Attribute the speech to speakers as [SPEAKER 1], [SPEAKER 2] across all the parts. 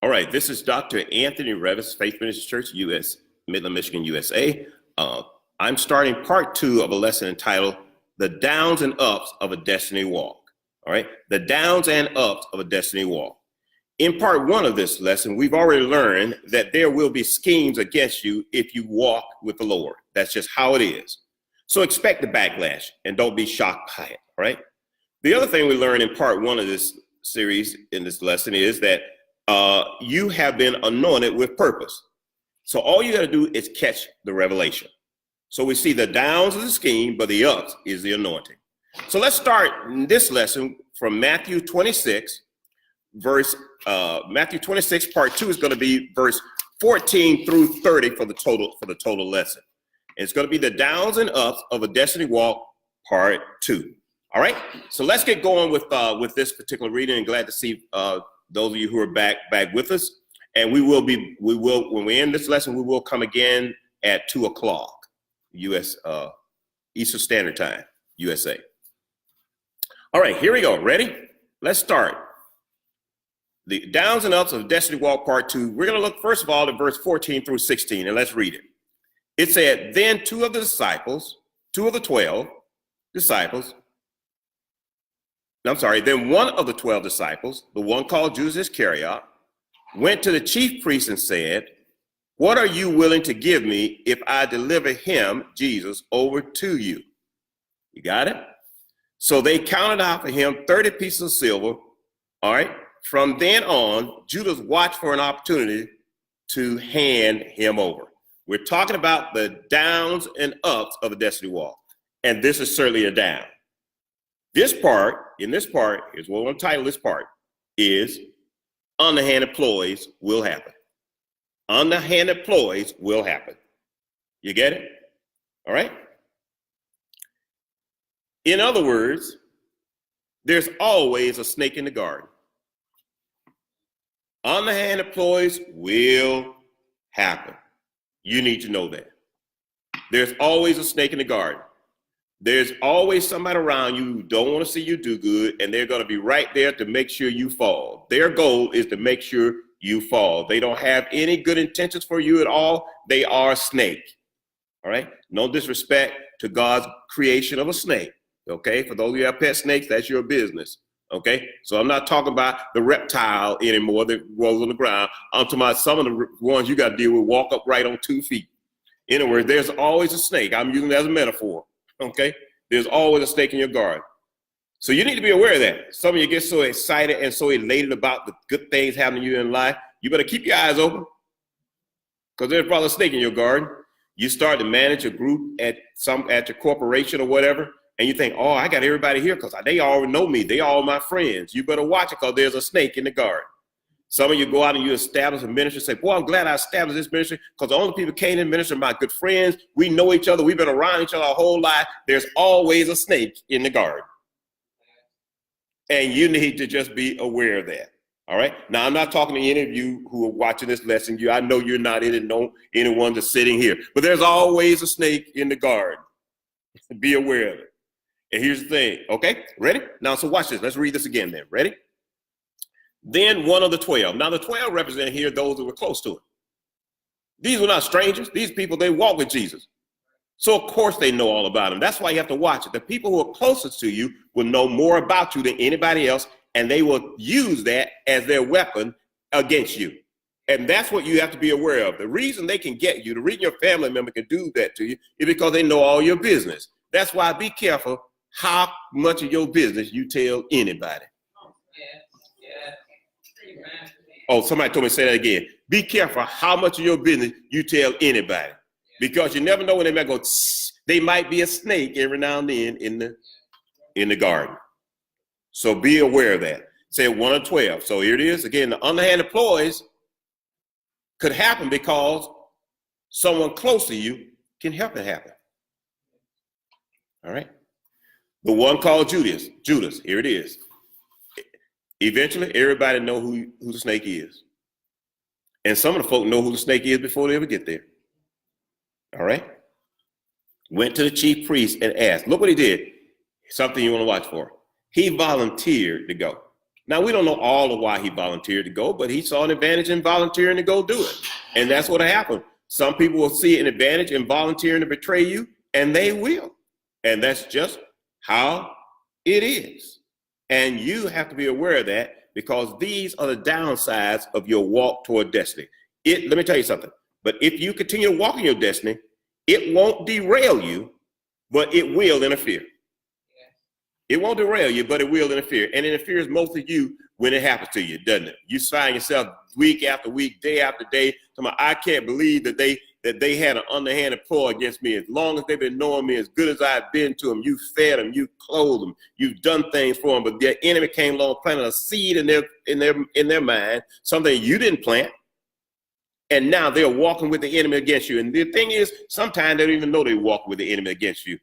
[SPEAKER 1] All right, this is Dr. Anthony Revis, Faith Ministry Church, U.S., Midland, Michigan, USA. I'm starting part 2 of a lesson entitled The Downs and Ups of a Destiny Walk. All right, the downs and ups of a destiny walk. In part 1 of this lesson, we've already learned that there will be schemes against you if you walk with the Lord. That's just how it is. So expect the backlash and don't be shocked by it, all right? The other thing we learned in part 1 of this series, in this lesson, is that you have been anointed with purpose. So all you got to do is catch the revelation. So we see the downs of the scheme, but the ups is the anointing. So let's start this lesson from Matthew 26, Matthew 26, part 2 is going to be verse 14 through 30 for the total lesson. It's going to be the downs and ups of a destiny walk, part 2. All right, so let's get going with this particular reading, and glad to see those of you who are back with us. And we will when we end this lesson, we will come again at 2 o'clock U.S. Eastern Standard Time, USA. All right, here we go. Ready? Let's start. The downs and ups of Destiny Walk Part 2. We're going to look first of all at verse 14 through 16, and let's read it. It said, then two of the 12 disciples, then one of the 12 disciples, the one called Judas Iscariot, went to the chief priests and said, what are you willing to give me if I deliver him, Jesus, over to you? You got it? So they counted out for him 30 pieces of silver. All right. From then on, Judas watched for an opportunity to hand him over. We're talking about the downs and ups of a destiny walk. And this is certainly a down. In this part, here's what we're going to title this part, is underhanded ploys will happen. Underhanded ploys will happen. You get it? All right? In other words, there's always a snake in the garden. Underhanded ploys will happen. You need to know that. There's always a snake in the garden. There's always somebody around you who don't want to see you do good, and they're going to be right there to make sure you fall. Their goal is to make sure you fall. They don't have any good intentions for you at all. They are a snake. All right? No disrespect to God's creation of a snake. Okay? For those of you who have pet snakes, that's your business. Okay? So I'm not talking about the reptile anymore that rolls on the ground. I'm talking about some of the ones you got to deal with walk upright on 2 feet. In other words, there's always a snake. I'm using it as a metaphor. Okay? There's always a snake in your garden. So you need to be aware of that. Some of you get so excited and so elated about the good things happening to you in life. You better keep your eyes open, because there's probably a snake in your garden. You start to manage a group at your corporation or whatever, and you think, oh, I got everybody here because they all know me. They all my friends. You better watch it, because there's a snake in the garden. Some of you go out and you establish a ministry and say, boy, I'm glad I established this ministry, because the only people who came in ministry are my good friends. We know each other. We've been around each other our whole life. There's always a snake in the garden. And you need to just be aware of that. All right. Now, I'm not talking to any of you who are watching this lesson. I know you're not in it, no anyone that's sitting here. But there's always a snake in the garden. Be aware of it. And here's the thing. Okay, ready? Now, so watch this. Let's read this again then. Ready? Then one of the 12. Now, the 12 represent here those who were close to him. These were not strangers. These people, they walk with Jesus. So, of course, they know all about him. That's why you have to watch it. The people who are closest to you will know more about you than anybody else, and they will use that as their weapon against you. And that's what you have to be aware of. The reason they can get you, the reason your family member can do that to you, is because they know all your business. That's why be careful how much of your business you tell anybody. Oh, somebody told me to say that again. Be careful how much of your business you tell anybody. Because you never know when they might go, tss, they might be a snake every now and then in the garden. So be aware of that. Say 1 of 12. So here it is. Again, the underhanded ploys could happen because someone close to you can help it happen. All right. The one called Judas. Here it is. Eventually, everybody know who the snake is. And some of the folk know who the snake is before they ever get there. All right. Went to the chief priest and asked. Look what he did. Something you want to watch for. He volunteered to go. Now, we don't know all of why he volunteered to go, but he saw an advantage in volunteering to go do it. And that's what happened. Some people will see an advantage in volunteering to betray you, and they will. And that's just how it is. And you have to be aware of that, because these are the downsides of your walk toward destiny. Let me tell you something. But if you continue to walk in your destiny, it won't derail you, but it will interfere. It won't derail you, but it will interfere. And it interferes most of you when it happens to you, doesn't it? You find yourself week after week, day after day, talking about, I can't believe that they had an underhanded ploy against me. As long as they've been knowing me, as good as I've been to them, you fed them, you clothed them, you've done things for them, but their enemy came along, planted a seed in their mind, something you didn't plant. And now they're walking with the enemy against you. And the thing is, sometimes they don't even know they walk with the enemy against you.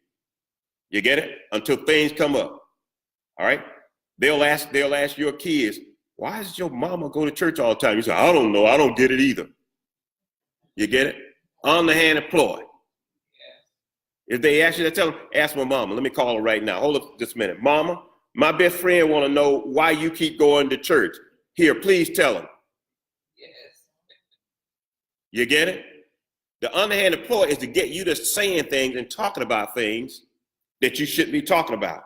[SPEAKER 1] You get it? Until things come up. All right? They'll ask your kids, why does your mama go to church all the time? You say, I don't know. I don't get it either. You get it? Underhanded ploy. If they ask you to tell them, ask my mama. Let me call her right now. Hold up just a minute. Mama, my best friend want to know why you keep going to church. Here, please tell him. You get it? The underhanded ploy is to get you to saying things and talking about things that you shouldn't be talking about.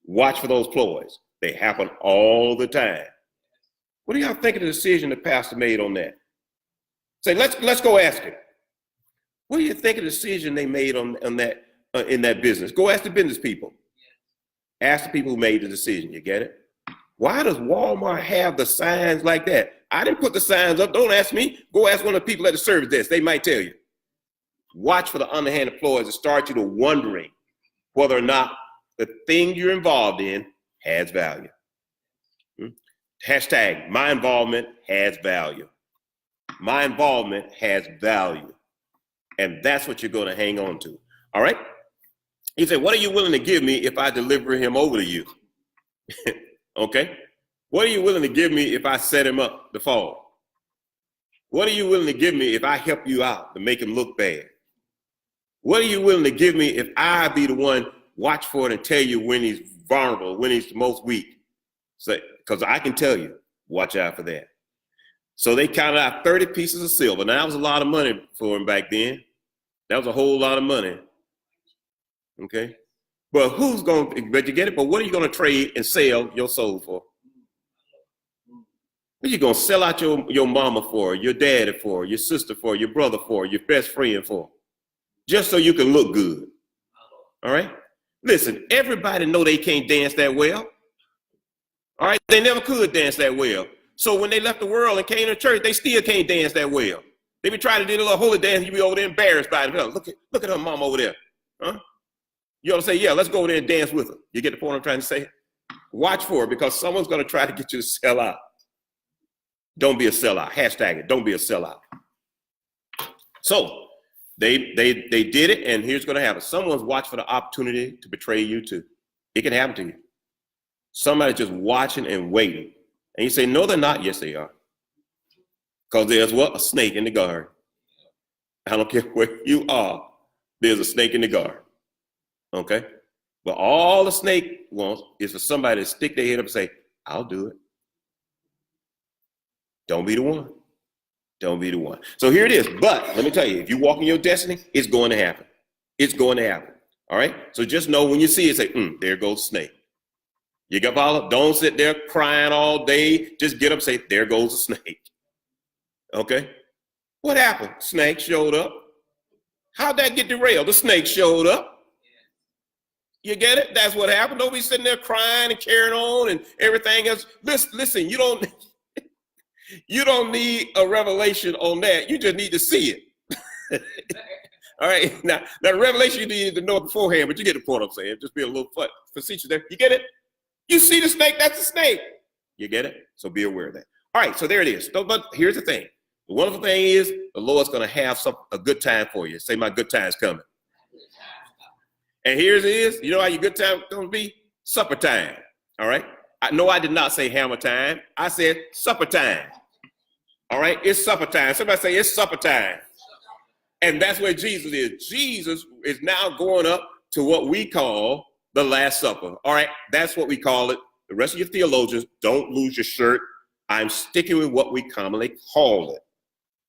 [SPEAKER 1] Watch for those ploys. They happen all the time. What do y'all think of the decision the pastor made on that? Say, let's go ask him. What do you think of the decision they made on that in that business? Go ask the business people. Ask the people who made the decision. You get it? Why does Walmart have the signs like that? I didn't put the signs up. Don't ask me. Go ask one of the people at the service desk. They might tell you. Watch for the underhanded ploys to start you to wondering whether or not the thing you're involved in has value. Hashtag, my involvement has value. My involvement has value. And that's what you're going to hang on to. All right? He said, what are you willing to give me if I deliver him over to you? Okay? What are you willing to give me if I set him up to fall? What are you willing to give me if I help you out to make him look bad? What are you willing to give me if I be the one watch for it and tell you when he's vulnerable, when he's the most weak? So, because I can tell you, watch out for that. So they counted out 30 pieces of silver. Now, that was a lot of money for him back then. That was a whole lot of money. Okay? But but you get it? But what are you going to trade and sell your soul for? What are you going to sell out your mama for, your daddy for, your sister for, your brother for, your best friend for? Just so you can look good. All right? Listen, everybody know they can't dance that well. All right? They never could dance that well. So when they left the world and came to church, they still can't dance that well. They be trying to do a little holy dance, you be over there embarrassed by them. Look at her mom over there. Huh? You ought to say, yeah, let's go over there and dance with her. You get the point I'm trying to say? Watch for it, because someone's going to try to get you to sell out. Don't be a sellout. Hashtag it. Don't be a sellout. So they did it, and here's going to happen. Someone's watching for the opportunity to betray you too. It can happen to you. Somebody's just watching and waiting. And you say, no, they're not. Yes, they are. Because there's what? A snake in the garden. I don't care where you are. There's a snake in the garden. Okay? But all the snake wants is for somebody to stick their head up and say, I'll do it. Don't be the one. Don't be the one. So here it is. But let me tell you, if you walk in your destiny, it's going to happen. It's going to happen. All right? So just know when you see it, say, there goes the snake. You got follow? Don't sit there crying all day. Just get up and say, there goes the snake. Okay? What happened? Snake showed up. How'd that get derailed? The snake showed up. You get it? That's what happened. Don't be sitting there crying and carrying on and everything else. Listen, you don't need a revelation on that. You just need to see it. All right. Now revelation you need to know it beforehand, but you get the point I'm saying. Just be a little facetious there. You get it? You see the snake, that's a snake. You get it? So be aware of that. All right, so there it is. But here's the thing. The wonderful thing is the Lord's going to have a good time for you. Say, my good time's coming. And here's it is. You know how your good time going to be? Supper time. All right? I did not say hammer time. I said supper time. All right? It's supper time. Somebody say it's supper time. And that's where Jesus is. Jesus is now going up to what we call the Last Supper. All right? That's what we call it. the rest of your theologians, don't lose your shirt. I'm sticking with what we commonly call it.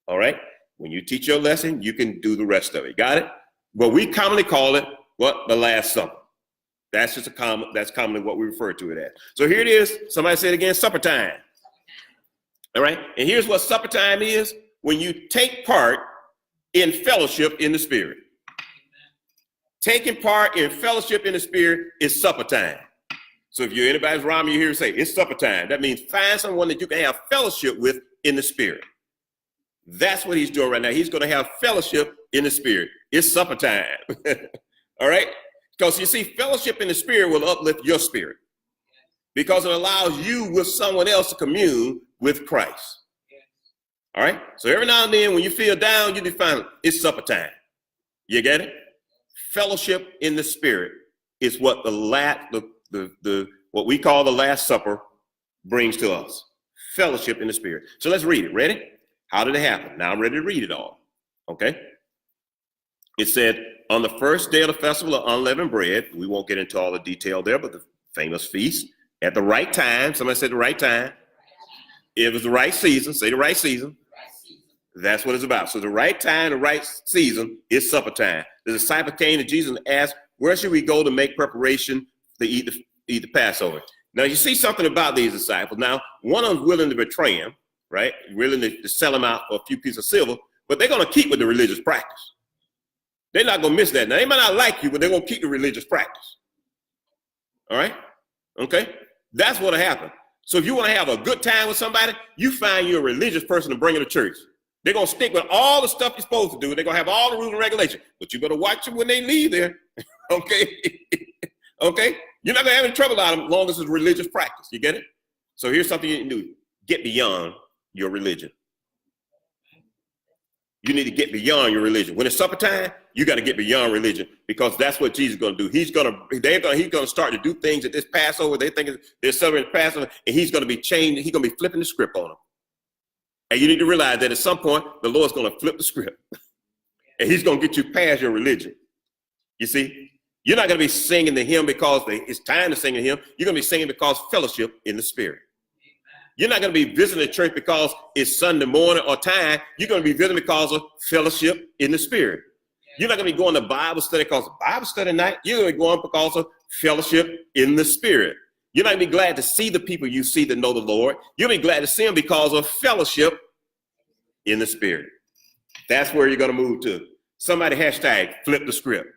[SPEAKER 1] All right? When you teach your lesson, you can do the rest of it. Got it? But we commonly call it what? The Last Supper. That's just that's commonly what we refer to it as. So here it is. Somebody say it again, supper time. All right? And here's what supper time is: when you take part in fellowship in the Spirit. Taking part in fellowship in the Spirit is supper time. So if you're anybody's around you here say it's supper time, that means find someone that you can have fellowship with in the Spirit. That's what he's doing right now. He's going to have fellowship in the Spirit. It's supper time. All right? Because you see, fellowship in the Spirit will uplift your spirit because it allows you with someone else to commune with Christ. All right? So every now and then when you feel down, you define it's supper time. You get it? Fellowship in the Spirit is what what we call the Last Supper brings to us. Fellowship in the Spirit. So let's read it. Ready? How did it happen? Now I'm ready to read it all. Okay? It said, on the first day of the festival of unleavened bread, we won't get into all the detail there, but the famous feast, at the right time, somebody said the right time. It was the right season. Say the right season. That's what it's about. So the right time, the right season is supper time. The disciple came to Jesus and asked, where should we go to make preparation to eat the Passover? Now, you see something about these disciples. Now, one of them is willing to betray him, right? Willing to sell him out for a few pieces of silver, but they're going to keep with the religious practice. They're not going to miss that. Now, they might not like you, but they're going to keep the religious practice. All right? Okay? That's what'll happen. So if you want to have a good time with somebody, you find you a religious person to bring to church. They're going to stick with all the stuff you're supposed to do. They're going to have all the rules and regulations, but you better watch them when they leave there. Okay? Okay? You're not going to have any trouble out of them as long as it's religious practice. You get it? So here's something you can do. Get beyond your religion. You need to get beyond your religion. When it's supper time, you got to get beyond religion because that's what Jesus is going to do. He's going to start to do things at this Passover. They think they're celebrating Passover, and he's going to be changing. He's going to be flipping the script on them. And you need to realize that at some point, the Lord's going to flip the script. And he's going to get you past your religion. You see? You're not going to be singing to him because it's time to sing to him. You're going to be singing because fellowship in the Spirit. You're not going to be visiting the church because it's Sunday morning or time. You're going to be visiting because of fellowship in the Spirit. You're not going to be going to Bible study because of Bible study night. You're going to be going because of fellowship in the Spirit. You're not going to be glad to see the people you see that know the Lord. You'll be glad to see them because of fellowship in the Spirit. That's where you're going to move to. Somebody hashtag flip the script.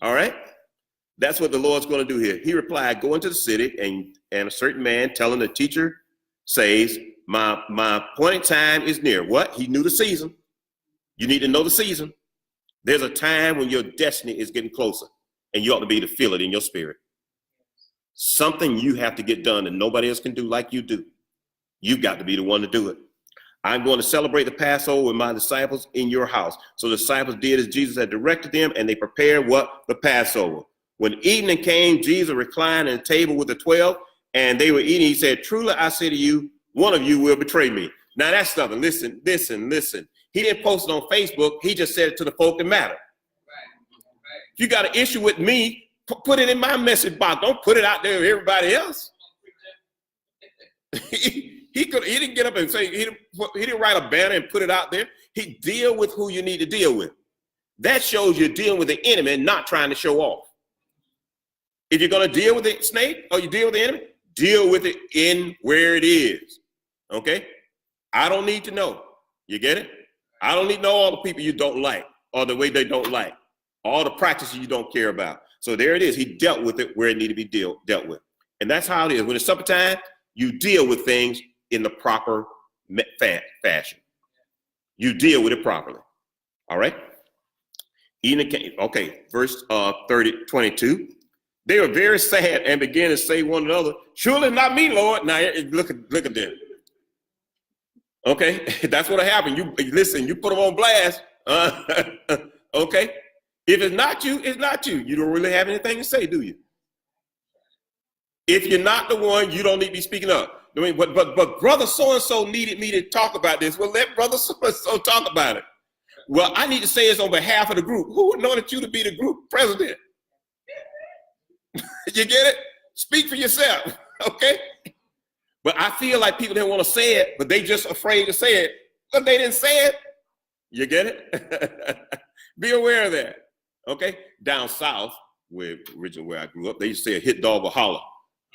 [SPEAKER 1] All right? That's what the Lord's going to do here. He replied, go into the city, and a certain man telling the teacher says, my appointed time is near. What? He knew the season. You need to know the season. There's a time when your destiny is getting closer, and you ought to be able to feel it in your spirit. Something you have to get done that nobody else can do like you do. You've got to be the one to do it. I'm going to celebrate the Passover with my disciples in your house. So the disciples did as Jesus had directed them, and they prepared what? The Passover. When evening came, Jesus reclined at a table with the 12, and they were eating. He said, truly, I say to you, one of you will betray me. Now that's something. Listen. He didn't post it on Facebook. He just said it to the folk that matter. If you got an issue with me, put it in my message box. Don't put it out there with everybody else. He didn't get up and say, he didn't write a banner and put it out there. He deal with who you need to deal with. That shows you're dealing with the enemy, not trying to show off. If you're going to deal with the snake or you deal with the enemy, deal with it in where it is. Okay? I don't need to know. You get it? I don't need to know all the people you don't like or the way they don't like, all the practices you don't care about. So there it is. He dealt with it where it needed to be dealt with. And that's how it is. When it's supper time, you deal with things in the proper fashion. You deal with it properly. All right? Okay, verse 22. They were very sad and began to say one another, surely not me, Lord. Now, look at them. Okay, that's what happened. You listen, you put them on blast. Okay, if it's not you, it's not you. You don't really have anything to say, do you? If you're not the one, you don't need to be speaking up. I mean, but brother so-and-so needed me to talk about this. Well, let brother so-and-so talk about it. Well, I need to say this on behalf of the group. Who anointed you to be the group president? You get it? Speak for yourself, okay? But I feel like people didn't want to say it, but they just afraid to say it. But they didn't say it. You get it? Be aware of that, okay? Down south, originally where I grew up, they used to say a hit dog will holler.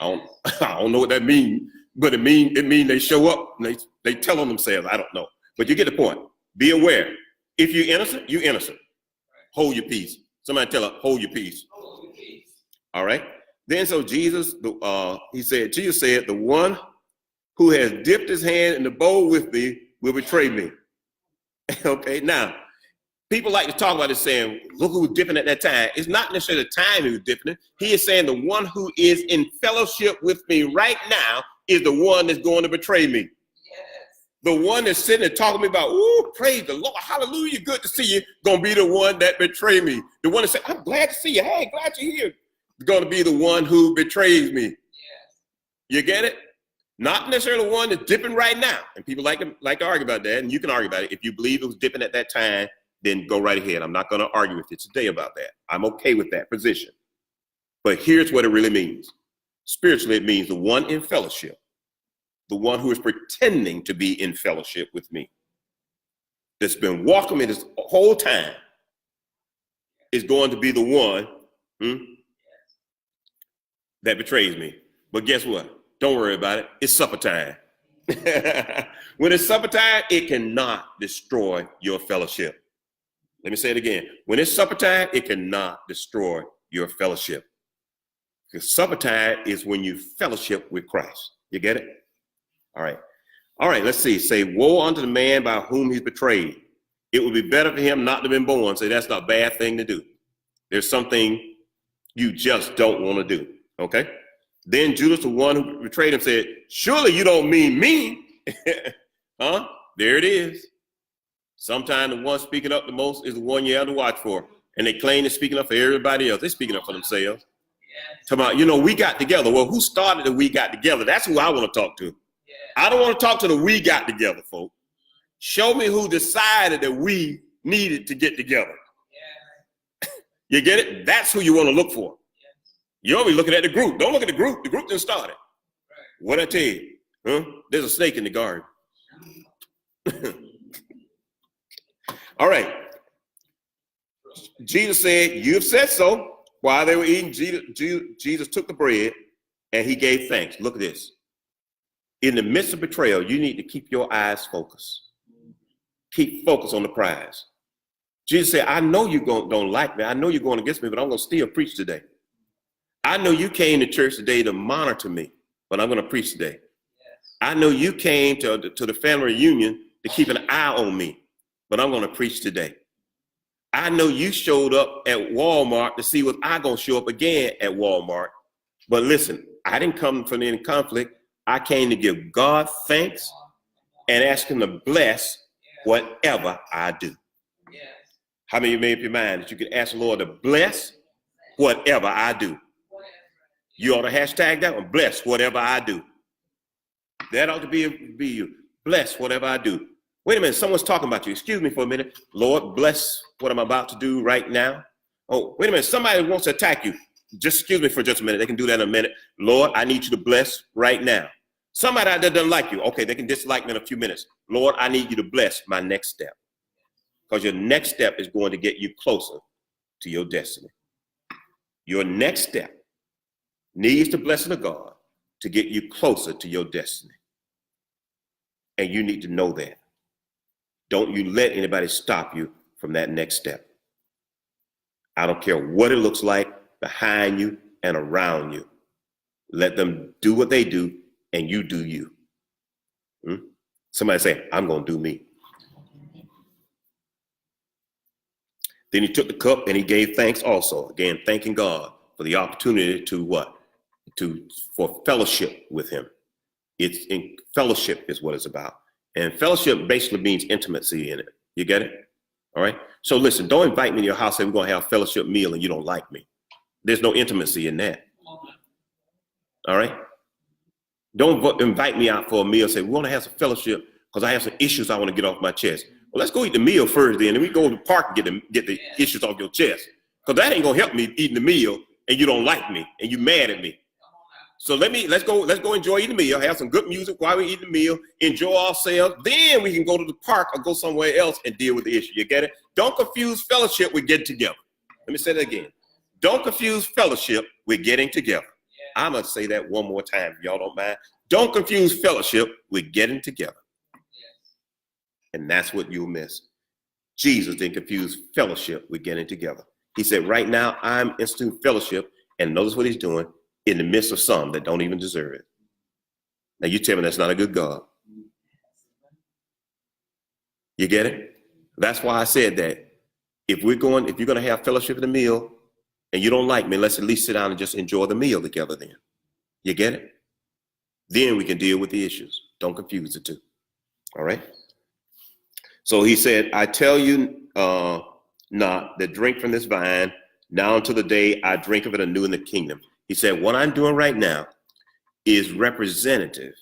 [SPEAKER 1] I don't know what that means, but it mean they show up and they tell on themselves. I don't know, but you get the point. Be aware. If you're innocent, you're innocent. Hold your peace. Somebody tell her, hold your peace. Hold your peace. All right. Then so Jesus said, the one who has dipped his hand in the bowl with me will betray me. Okay. Now, people like to talk about it saying, look who was dipping at that time. It's not necessarily the time he was dipping it. He is saying the one who is in fellowship with me right now is the one that's going to betray me. The one that's sitting and talking to me about, ooh, praise the Lord, hallelujah, good to see you, gonna be the one that betray me. The one that said, I'm glad to see you, hey, glad you're here. Gonna be the one who betrays me. Yes. You get it? Not necessarily the one that's dipping right now. And people like to argue about that, and you can argue about it. If you believe it was dipping at that time, then go right ahead. I'm not gonna argue with you today about that. I'm okay with that position. But here's what it really means. Spiritually, it means the one in fellowship. The one who is pretending to be in fellowship with me, that's been walking me this whole time, is going to be the one that betrays me. But guess what? Don't worry about it. It's supper time. When it's supper time, it cannot destroy your fellowship. Let me say it again. When it's supper time, it cannot destroy your fellowship. Because supper time is when you fellowship with Christ. You get it? All right, let's see. Say, woe unto the man by whom he's betrayed. It would be better for him not to have been born. Say, that's not a bad thing to do. There's something you just don't want to do, okay? Then Judas, the one who betrayed him, said, surely you don't mean me. Huh? There it is. Sometimes the one speaking up the most is the one you have to watch for. And they claim they're speaking up for everybody else. They're speaking up for themselves. Talking about, we got together. Well, who started the we got together? That's who I want to talk to. I don't want to talk to the we got together, folks. Show me who decided that we needed to get together. You get it? That's who you want to look for. You ought to be looking at the group. Don't look at the group. The group didn't start it. What I tell you? Huh? There's a snake in the garden. All right. Jesus said, you've said so. While they were eating, Jesus took the bread and he gave thanks. Look at this. In the midst of betrayal, you need to keep your eyes focused. Keep focused on the prize. Jesus said, I know you don't like me. I know you're going against me, but I'm going to still preach today. I know you came to church today to monitor me, but I'm going to preach today. I know you came to the family reunion to keep an eye on me, but I'm going to preach today. I know you showed up at Walmart to see what I'm going to show up again at Walmart. But listen, I didn't come from any conflict. I came to give God thanks and ask him to bless whatever I do. How many of you made up your mind that you could ask the Lord to bless whatever I do? You ought to hashtag that one, bless whatever I do. That ought to be you. Bless whatever I do. Wait a minute, someone's talking about you. Excuse me for a minute. Lord, bless what I'm about to do right now. Oh, wait a minute, somebody wants to attack you. Just excuse me for just a minute. They can do that in a minute. Lord, I need you to bless right now. Somebody out there doesn't like you. Okay, they can dislike me in a few minutes. Lord, I need you to bless my next step. Because your next step is going to get you closer to your destiny. Your next step needs the blessing of God to get you closer to your destiny. And you need to know that. Don't you let anybody stop you from that next step. I don't care what it looks like behind you and around you. Let them do what they do and you do you. Somebody say, I'm going to do me. Then he took the cup and he gave thanks also. Again, thanking God for the opportunity to what? For fellowship with him. It's in fellowship is what it's about. And fellowship basically means intimacy in it. You get it? All right. So listen, don't invite me to your house and we're going to have a fellowship meal and you don't like me. There's no intimacy in that. All right. Don't invite me out for a meal and say, we want to have some fellowship because I have some issues I want to get off my chest. Well, let's go eat the meal first then. And we go to the park and get the issues off your chest. Because that ain't going to help me eating the meal and you don't like me and you mad at me. So let's go enjoy eating the meal, have some good music while we eat the meal, enjoy ourselves. Then we can go to the park or go somewhere else and deal with the issue. You get it? Don't confuse fellowship with getting together. Let me say that again. Don't confuse fellowship with getting together. I'm going to say that one more time, if y'all don't mind. Don't confuse fellowship with getting together. And that's what you'll miss. Jesus didn't confuse fellowship with getting together. He said, right now, I'm instituting fellowship, and notice what he's doing, in the midst of some that don't even deserve it. Now you tell me that's not a good God. You get it? That's why I said that if you're going to have fellowship at the meal and you don't like me, let's at least sit down and just enjoy the meal together then. You get it? Then we can deal with the issues. Don't confuse the two. All right? So he said, I tell you not that drink from this vine now until the day I drink of it anew in the kingdom. He said, what I'm doing right now is a representative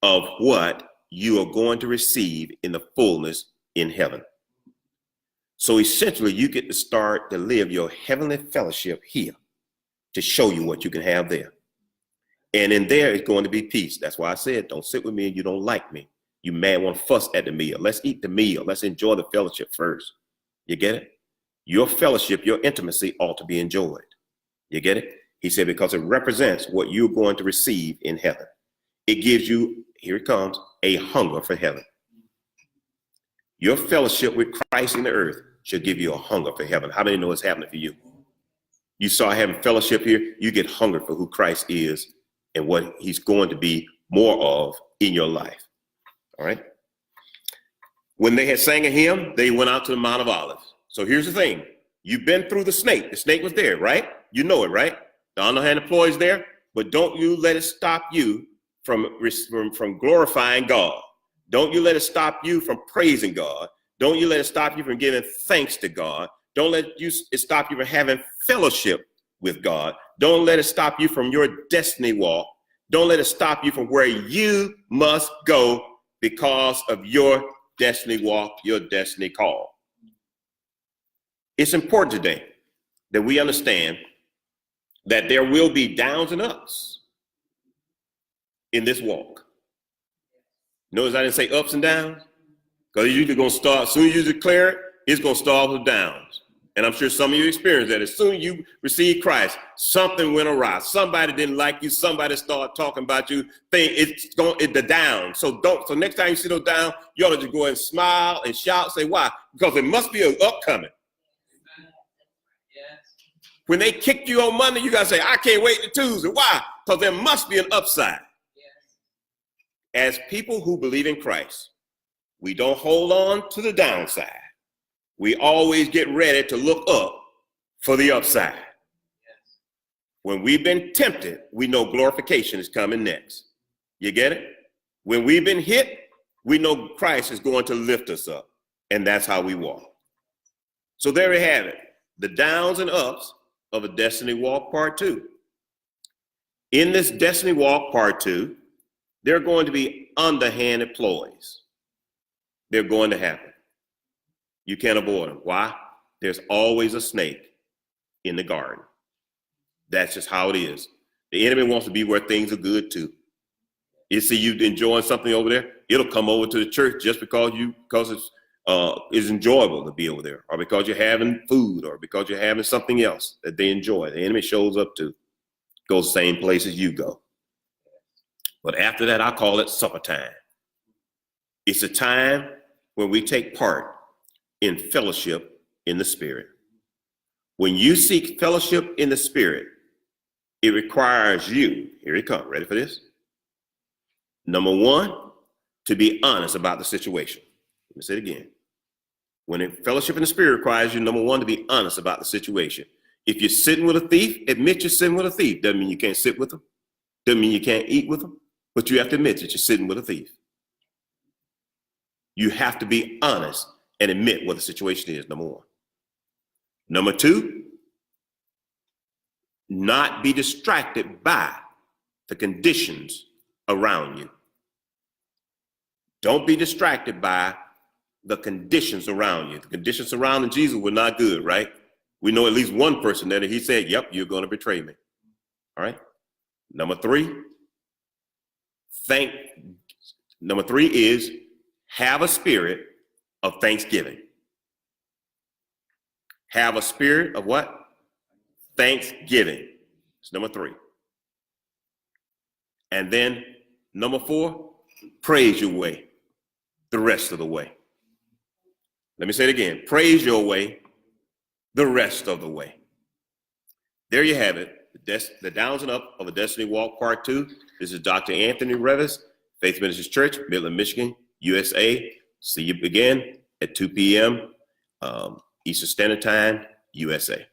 [SPEAKER 1] of what you are going to receive in the fullness in heaven. So essentially, you get to start to live your heavenly fellowship here to show you what you can have there. And in there, it's going to be peace. That's why I said, don't sit with me and you don't like me. You may want to fuss at the meal. Let's eat the meal. Let's enjoy the fellowship first. You get it? Your fellowship, your intimacy ought to be enjoyed. You get it? He said, because it represents what you're going to receive in heaven. It gives you, here it comes, a hunger for heaven. Your fellowship with Christ in the earth should give you a hunger for heaven. How many know it's happening for you? You start having fellowship here, you get hunger for who Christ is and what he's going to be more of in your life. All right? When they had sang a hymn, they went out to the Mount of Olives. So here's the thing. You've been through the snake. The snake was there, right? You know it, right? The underhand employee's there, but don't you let it stop you from glorifying God. Don't you let it stop you from praising God. Don't you let it stop you from giving thanks to God. Don't let it stop you from having fellowship with God. Don't let it stop you from your destiny walk. Don't let it stop you from where you must go because of your destiny walk, your destiny call. It's important today that we understand that there will be downs and ups in this walk. Notice I didn't say ups and downs, because it's usually going to start, as soon as you declare it, it's going to start with downs. And I'm sure some of you experience that. As soon as you receive Christ, something went awry. Somebody didn't like you. Somebody started talking about you. It's the down. So next time you see those down, you ought to just go and smile and shout. Say, why? Because there must be an up coming. When they kicked you on Monday, you got to say, I can't wait till Tuesday. Why? Because there must be an upside. As people who believe in Christ, we don't hold on to the downside. We always get ready to look up for the upside. When we've been tempted, we know glorification is coming next. You get it? When we've been hit, we know Christ is going to lift us up. And that's how we walk. So there we have it. The downs and ups of a Destiny Walk Part 2. In this Destiny Walk Part 2, there are going to be underhanded ploys. They're going to happen. You can't avoid them. Why? There's always a snake in the garden. That's just how it is. The enemy wants to be where things are good too. You see you enjoying something over there, it'll come over to the church just because it's enjoyable to be over there, or because you're having food, or because you're having something else that they enjoy. The enemy shows up to go the same places you go. But after that, I call it supper time. It's a time when we take part in fellowship in the Spirit. When you seek fellowship in the Spirit, it requires you, here it comes, ready for this? Number one, to be honest about the situation. Let me say it again. When fellowship in the Spirit requires you, number one, to be honest about the situation. If you're sitting with a thief, admit you're sitting with a thief. Doesn't mean you can't sit with them. Doesn't mean you can't eat with them. But you have to admit that you're sitting with a thief. You have to be honest and admit what the situation is, number one. Number two, not be distracted by the conditions around you. Don't be distracted by the conditions around you. The conditions surrounding Jesus were not good, right? We know at least one person that he said, yep, you're going to betray me. All right. Number three is have a spirit of thanksgiving. Have a spirit of what? Thanksgiving. It's number three. And then number four, praise your way the rest of the way. Let me say it again. Praise your way the rest of the way. There you have it. The Downs and Up of a Destiny Walk Part 2. This is Dr. Anthony Revis, Faith Ministries Church, Midland, Michigan, USA. See you again at 2 p.m. Eastern Standard Time, USA.